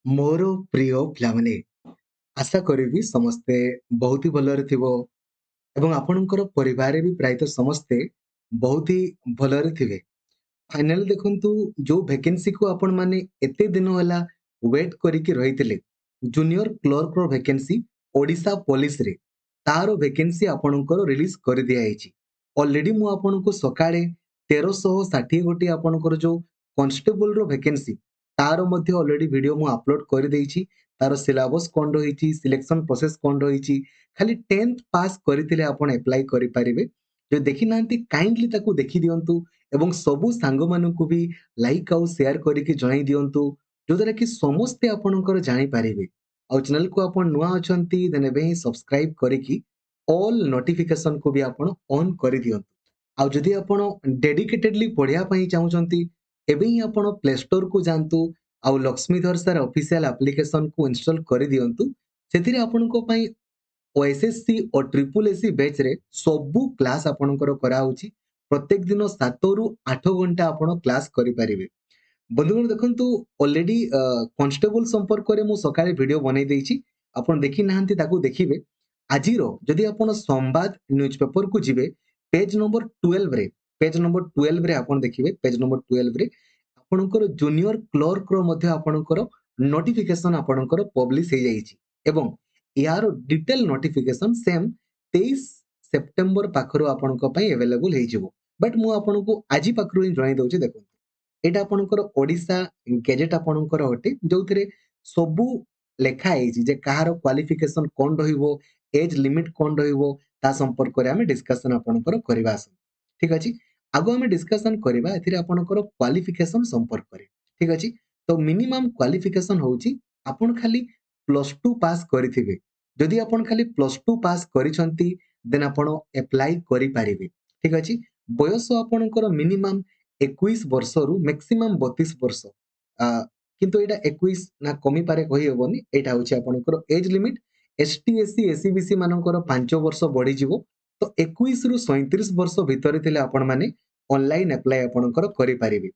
ମୋର ପ୍ରିୟ ପିଲାମାନେ, ଆଶା କରିବି ସମସ୍ତେ ବହୁତ ହି ଭଲରେ ଥିବ ଏବଂ ଆପଣଙ୍କର ପରିବାରରେ ବି ପ୍ରାୟତଃ ସମସ୍ତେ ବହୁତ ହି ଭଲରେ ଥିବେ। ଫାଇନାଲି ଦେଖନ୍ତୁ, ଯୋଉ ଭେକେନ୍ସିକୁ ଆପଣମାନେ ଏତେ ଦିନ ହେଲା ୱେଟ୍ କରିକି ରହିଥିଲେ, ଜୁନିୟର କ୍ଲର୍କର ଭେକେନ୍ସି ଓଡ଼ିଶା ପୋଲିସରେ, ତାର ଭେକେନ୍ସି ଆପଣଙ୍କର ରିଲିଜ କରିଦିଆଯାଇଛି। ଅଲରେଡି ମୁଁ ଆପଣଙ୍କୁ ସକାଳେ 1360 ଗୋଟି ଆପଣଙ୍କର ଯୋଉ କନଷ୍ଟେବଲର ଭେକେନ୍ସି, ତାର ମଧ୍ୟ ଅଲରେଡି ଭିଡିଓ ମୁଁ ଆପଲୋଡ କରିଦେଇଛି। ତାର ସିଲାବସ କଣ ରହିଛି, ସିଲେକ୍ସନ ପ୍ରୋସେସ କଣ ରହିଛି, ଖାଲି 10th ପାସ୍ କରିଥିଲେ ଆପଣ ଆପ୍ଲାଏ କରିପାରିବେ। ଯଦି ଦେଖିନାହାନ୍ତି କାଇଣ୍ଡଲି ତାକୁ ଦେଖି ଦିଅନ୍ତୁ ଏବଂ ସବୁ ସାଙ୍ଗମାନଙ୍କୁ ବି ଲାଇକ୍ ଆଉ ସେୟାର କରିକି ଜଣାଇ ଦିଅନ୍ତୁ, ଯୋଉଦ୍ୱାରା କି ସମସ୍ତେ ଆପଣଙ୍କର ଜାଣିପାରିବେ। ଆଉ ଚ୍ୟାନେଲକୁ ଆପଣ ନୂଆ ଅଛନ୍ତି ଦେନ୍ ଏବେ ହିଁ ସବସ୍କ୍ରାଇବ କରିକି ଅଲ୍ ନୋଟିଫିକେସନକୁ ବି ଆପଣ ଅନ୍ କରିଦିଅନ୍ତୁ। ଆଉ ଯଦି ଆପଣ ଡେଡିକେଟେଡଲି ପଢିବା ପାଇଁ ଚାହୁଁଛନ୍ତି, ଏବେ ହିଁ ଆପଣ ପ୍ଲେ ଷ୍ଟୋରକୁ ଯାଆନ୍ତୁ ଆଉ ଲକ୍ଷ୍ମୀଧର ସାର୍ ଅଫିସିଆଲ ଆପ୍ଲିକେସନକୁ ଇନଷ୍ଟଲ କରିଦିଅନ୍ତୁ। ସେଥିରେ ଆପଣଙ୍କ ପାଇଁ ଓଏସଏସସି ଓ ଟ୍ରିପଲ ଏସି ବ୍ୟାଚରେ ସବୁ କ୍ଲାସ ଆପଣଙ୍କର କରାହଉଛି। ପ୍ରତ୍ୟେକ ଦିନ 7ରୁ 8 ଘଣ୍ଟା ଆପଣ କ୍ଲାସ କରିପାରିବେ। ବନ୍ଧୁଗଣ ଦେଖନ୍ତୁ, ଅଲରେଡି କନଷ୍ଟେବଲ ସମ୍ପର୍କରେ ମୁଁ ସକାଳେ ଭିଡିଓ ବନେଇ ଦେଇଛି। ଆପଣ ଦେଖି ନାହାନ୍ତି ତାକୁ ଦେଖିବେ। ଆଜିର ଯଦି ଆପଣ ସମ୍ବାଦ ନ୍ୟୁଜ ପେପରକୁ ଯିବେ, ପେଜ ନମ୍ବର 12ରେ, ଆପଣ ଦେଖିବେ ପେଜ ନମ୍ବର 12ରେ ଆପଣଙ୍କର ଜୁନିୟର କ୍ଲର୍କର ମଧ୍ୟ ଆପଣଙ୍କର ନୋଟିଫିକେସନ ଆପଣଙ୍କର ପବ୍ଲିଶ ହେଇଯାଇଛି ଏବଂ ୟାର ଡିଟେଲ ନୋଟିଫିକେସନ ସେମ୍ 23 ସେପ୍ଟେମ୍ବର ପାଖରୁ ଆପଣଙ୍କ ପାଇଁ ଆଭେଲେବୁଲ ହେଇଯିବ। ବଟ୍ ମୁଁ ଆପଣଙ୍କୁ ଆଜି ପାଖରୁ ହିଁ ଜଣାଇ ଦଉଛି। ଦେଖନ୍ତୁ, ଏଇଟା ଆପଣଙ୍କର ଓଡ଼ିଶା ଗେଜେଟ୍ ଆପଣଙ୍କର ଅଟେ, ଯୋଉଥିରେ ସବୁ ଲେଖା ହେଇଛି ଯେ କାହାର କ୍ୱାଲିଫିକେସନ କଣ ରହିବ, ଏଜ ଲିମିଟ କଣ ରହିବ, ତା ସମ୍ପର୍କରେ ଆମେ ଡିସ୍କସନ ଆପଣଙ୍କର କରିବା। ଆସନ୍ତୁ, ଠିକ ଅଛି। ଆଗ ଆମେ ଡିସ୍କସନ କରିବା ଏଥିରେ ଆପଣଙ୍କର କ୍ୱାଲିଫିକେସନ ସମ୍ପର୍କରେ। ଠିକ ଅଛି। ତ ମିନିମମ୍ କ୍ୱାଲିଫିକେସନ ହଉଛି ଆପଣ ଖାଲି +2 ପାସ୍ କରିଥିବେ। ଯଦି ଆପଣ ଖାଲି +2 ପାସ୍ କରିଛନ୍ତି ଦେନ୍ ଆପଣ ଆପ୍ଲାଏ କରିପାରିବେ। ଠିକ ଅଛି। ବୟସ ଆପଣଙ୍କର ମିନିମମ୍ 21 ବର୍ଷରୁ ମ୍ୟାକ୍ସିମମ୍ 32 ବର୍ଷ। କିନ୍ତୁ ଏଇଟା 21 ନା କମିପାରେ କହିହେବନି। ଏଇଟା ହଉଛି ଆପଣଙ୍କର age limit. ST SC ACBC ମାନଙ୍କର 5 ବର୍ଷ ବଢିଯିବ। ତ 21ରୁ 37 ବର୍ଷ ଭିତରେ ଥିଲେ ଆପଣମାନେ ଅନଲାଇନ ଆପ୍ଲାଏ ଆପଣଙ୍କର କରିପାରିବେ।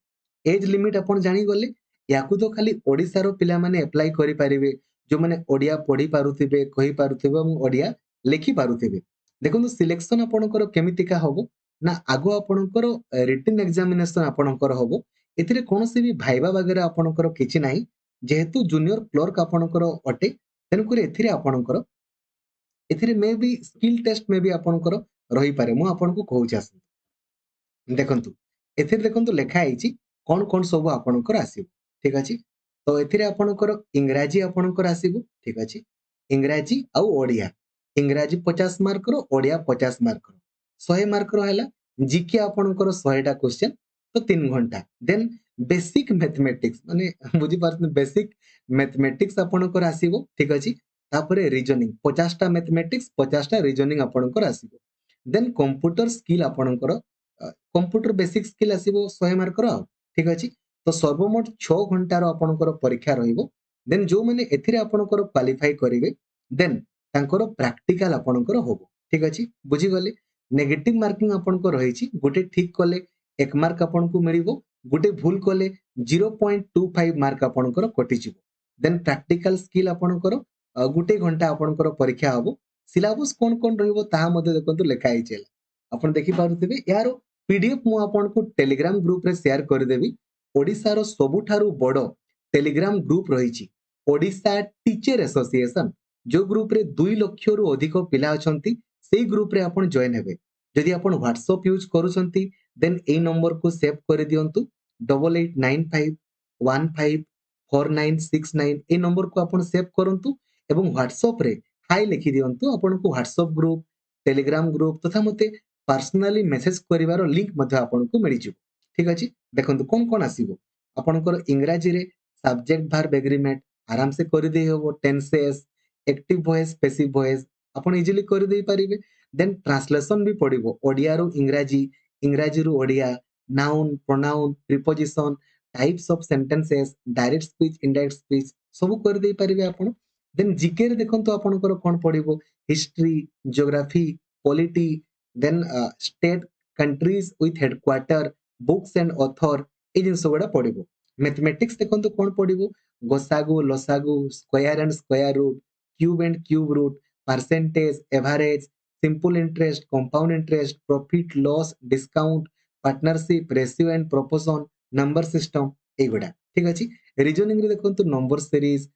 ଏଜ ଲିମିଟ ଆପଣ ଜାଣିଗଲେ। ୟାକୁ ତ ଖାଲି ଓଡ଼ିଶାର ପିଲାମାନେ ଆପ୍ଲାଏ କରିପାରିବେ, ଯୋଉମାନେ ଓଡ଼ିଆ ପଢି ପାରୁଥିବେ, କହିପାରୁଥିବେ ଏବଂ ଓଡ଼ିଆ ଲେଖି ପାରୁଥିବେ। ଦେଖନ୍ତୁ ସିଲେକ୍ସନ ଆପଣଙ୍କର କେମିତିକା ହବ ନା, ଆଗ ଆପଣଙ୍କର ରିଟିନ୍ ଏକ୍ସାମିନେସନ ଆପଣଙ୍କର ହବ। ଏଥିରେ କୌଣସି ବି ଭାଇବା ବଗେରା ଆପଣଙ୍କର କିଛି ନାହିଁ, ଯେହେତୁ ଜୁନିୟର କ୍ଲର୍କ ଆପଣଙ୍କର ଅଟେ। ତେଣୁକରି ଏଥିରେ ମେ ବି ସ୍କିଲ୍ ଟେଷ୍ଟ ମେ ବି ଆପଣଙ୍କର ରହିପାରେ। ମୁଁ ଆପଣଙ୍କୁ କହୁଛି ଆସନ୍ତୁ, ଦେଖନ୍ତୁ ଏଥିରେ ଦେଖନ୍ତୁ ଲେଖା ହେଇଛି କଣ କଣ ସବୁ ଆପଣଙ୍କର ଆସିବ। ଠିକ ଅଛି। ତ ଏଥିରେ ଆପଣଙ୍କର ଇଂରାଜୀ ଆପଣଙ୍କର ଆସିବ। ଠିକ ଅଛି। ଇଂରାଜୀ ଆଉ ଓଡ଼ିଆ। ଇଂରାଜୀ 50 ମାର୍କର, ଓଡ଼ିଆ 50 ମାର୍କର। 100 ମାର୍କର ହେଲା। ଜିକେ ଆପଣଙ୍କର 100ଟା କ୍ୱେଶ୍ଚନ, ତ 3 ଘଣ୍ଟା। ଦେନ୍ ବେସିକ ମ୍ୟାଥମେଟିକ୍ସ, ମାନେ ବୁଝିପାରୁଛନ୍ତି, ବେସିକ ମ୍ୟାଥମେଟିକ୍ସ ଆପଣଙ୍କର ଆସିବ। ଠିକ ଅଛି। ତାପରେ ରିଜନିଂ 50ଟା ମ୍ୟାଥମେଟିକ୍ସ, 50ଟା ରିଜନିଂ ଆପଣଙ୍କର ଆସିବ। ଦେନ୍ କମ୍ପ୍ୟୁଟର ସ୍କିଲ୍ ଆପଣଙ୍କର, କମ୍ପ୍ୟୁଟର ବେସିକ ସ୍କିଲ୍ ଆସିବ 100 ମାର୍କର। ଆଉ ଠିକ ଅଛି। ତ ସର୍ବମୋଟ 6 ଘଣ୍ଟାର ଆପଣଙ୍କର ପରୀକ୍ଷା ରହିବ। ଦେନ୍ ଯୋଉମାନେ ଏଥିରେ ଆପଣଙ୍କର କ୍ୱାଲିଫାଇ କରିବେ, ଦେନ୍ ତାଙ୍କର ପ୍ରାକ୍ଟିକାଲ ଆପଣଙ୍କର ହବ। ଠିକ ଅଛି। ବୁଝିଗଲେ। ନେଗେଟିଭ ମାର୍କିଂ ଆପଣଙ୍କର ରହିଛି। ଗୋଟେ ଠିକ କଲେ 1 ମାର୍କ ଆପଣଙ୍କୁ ମିଳିବ, ଗୋଟେ ଭୁଲ କଲେ 0.25 ମାର୍କ ଆପଣଙ୍କର କଟିଯିବ। ଦେନ୍ ପ୍ରାକ୍ଟିକାଲ ସ୍କିଲ୍ ଆପଣଙ୍କର 1 ଘଣ୍ଟା ଆପଣଙ୍କର ପରୀକ୍ଷା ହବ। ସିଲାବସ କଣ କଣ ରହିବ ତାହା ମଧ୍ୟ ଦେଖନ୍ତୁ ଲେଖା ହେଇଛି। ହେଲା, ଆପଣ ଦେଖିପାରୁଥିବେ। ଏହାର ପିଡିଏଫ ମୁଁ ଆପଣଙ୍କୁ ଟେଲିଗ୍ରାମ ଗ୍ରୁପରେ ସେୟାର କରିଦେବି। ଓଡ଼ିଶାର ସବୁଠାରୁ ବଡ଼ ଟେଲିଗ୍ରାମ ଗ୍ରୁପ ରହିଛି ଓଡ଼ିଶା ଟିଚର ଆସୋସିଏସନ, ଯୋଉ ଗ୍ରୁପରେ 2 ଲକ୍ଷରୁ ଅଧିକ ପିଲା ଅଛନ୍ତି। ସେଇ ଗ୍ରୁପରେ ଆପଣ ଜଏନ୍ ହେବେ। ଯଦି ଆପଣ ହ୍ୱାଟ୍ସଆପ ୟୁଜ କରୁଛନ୍ତି ଦେନ୍ ଏଇ ନମ୍ବରକୁ ସେଭ କରିଦିଅନ୍ତୁ, 8895154969। ଏଇ ନମ୍ବରକୁ ଆପଣ ସେଭ କରନ୍ତୁ ଏବଂ ହ୍ୱାଟ୍ସଆପରେ ହାଇ ଲେଖି ଦିଅନ୍ତୁ। ଆପଣଙ୍କୁ ହ୍ୱାଟ୍ସଆପ ଗ୍ରୁପ, ଟେଲିଗ୍ରାମ ଗ୍ରୁପ ତଥା ମତେ ପର୍ସନାଲି ମେସେଜ କରିବାର ଲିଙ୍କ ମଧ୍ୟ ଆପଣଙ୍କୁ ମିଳିଯିବ। ଠିକ ଅଛି। ଦେଖନ୍ତୁ କଣ କଣ ଆସିବ ଆପଣଙ୍କର। ଇଂରାଜୀରେ ସବଜେକ୍ଟ ଭାର୍ବ ଏଗ୍ରିମେଣ୍ଟ ଆରାମସେ କରିଦେଇ ହବ। Tenses, active voice, passive voice ଆପଣ ଇଜିଲି କରିଦେଇ ପାରିବେ। ଦେନ୍ ଟ୍ରାନ୍ସଲେସନ ବି ପଡିବ ଓଡ଼ିଆରୁ ଇଂରାଜୀ, ଇଂରାଜୀରୁ Odia, noun, pronoun, preposition, types of sentences, direct speech, indirect speech ସବୁ କରିଦେଇ ପାରିବେ ଆପଣ। ଦେନ୍ ଜିକେ ରେ ଦେଖନ୍ତୁ ଆପଣଙ୍କର କଣ ପଡିବ, history, geography, polity, then state, countries with headquarter, books and author, ଏଇ ଜିନିଷ ଗୁଡା ପଡିବ। मैथमेटिक्स देखो कौन पढ़ो गोसागु लसागु square and square root cube and cube root percentage average simple interest compound interest profit loss discount partnership ratio and proportion number system एगुड़ा ठीक अच्छे रिजनिंग रे देखो number series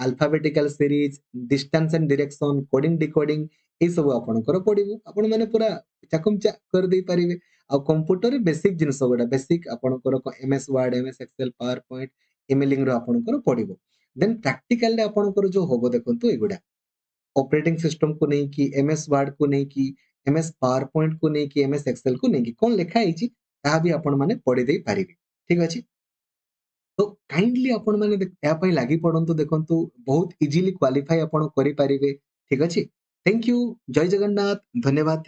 alphabetical series distance and direction coding decoding ये सब आपणकर पड़ो आपण मैंने पूरा चाकुमचा कर दे पारिबे आ कंप्यूटर बेसिक जिनस गुड़ा बेसिक आपणकर MS Word MS Excel PowerPoint emailing रो आपणकर पड़ो देन प्रैक्टिकल रे आपणकर जो होबो देखंतु एगुड़ा ऑपरेटिंग सिस्टम को नहीं कि एमएस वर्ड को नहीं कि एमएस पावर पॉइंट को नहीं कि एमएस एक्सेल को नहीं कि कौन लिखा है ताहा भी आपण माने पढ़ी दे पारिबे ठीक अछि तो काइंडली आपण माने या पई लागि पड़ंतु देखंतु बहुत इजीली क्वालिफाई आपण करि पारिबे ठीक अछि थैंक यू जय जगन्नाथ धन्यवाद